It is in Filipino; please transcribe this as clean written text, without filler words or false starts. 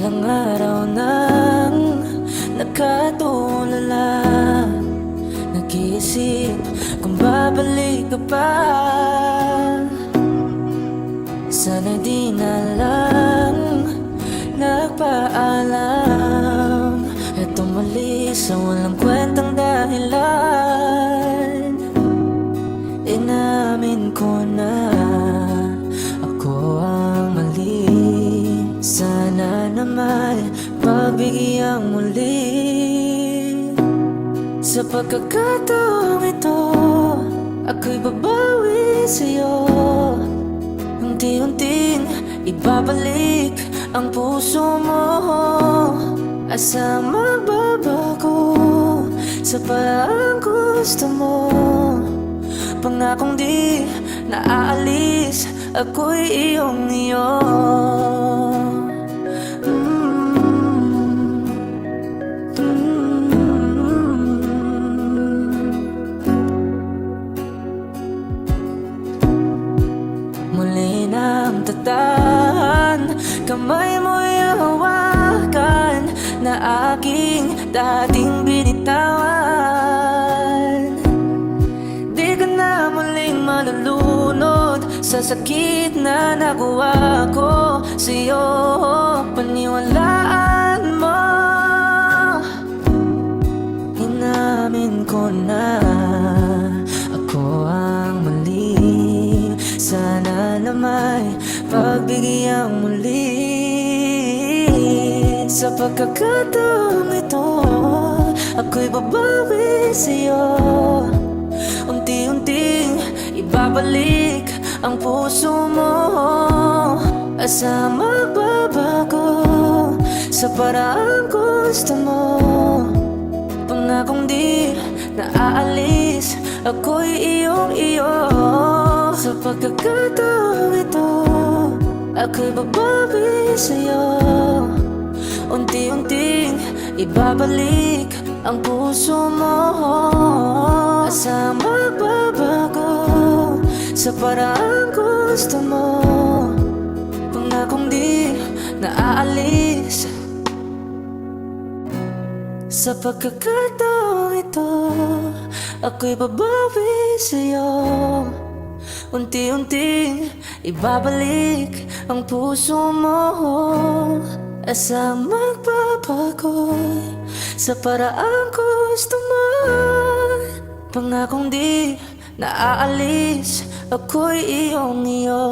Ilang araw nang nakatulala, nag-iisip kung babalik ka pa. Sana'y di na lang nagpaalam at umalis sa walang kwentang dahilan. Inamin ko na ako ang mali. Sana naman pagbigyan muli. Sa pagkakataong ito, ako'y babawi sa'yo. Unti-unting ibabalik ang puso mo. Asa magbabago sa paraang gusto mo. Pangakong di naaalis, ako'y iyong-iyo. Muli nang tatahan, kamay mo'y hawakan na aking dating binitawan. Di ka na muling malulunod sa sakit na nagawa ko sa'yo. Paniwalaan mo, inamin ko na ako ang mali. Sana naman pagbigyan muli. Sa pagkakataong ito, ako'y babawi sa'yo. Unti-unting ibabalik ang puso mo. Asa magbabago sa paraang gusto mo. Pangakong di naaalis, ako'y iyong-iyo. Sa pagkakataong ito, ako'y babawi sa'yo. Unti-unting ibabalik ang puso mo. Asa magbabago sa paraang gusto mo. Pangakong di naaalis. Sa pagkakataong ito, ako'y babawi sa'yo. Unti-unting ibabalik ang puso mo. Asa magbabago sa paraang gusto mo. Pangakong di naaalis, ako'y iyong-iyo.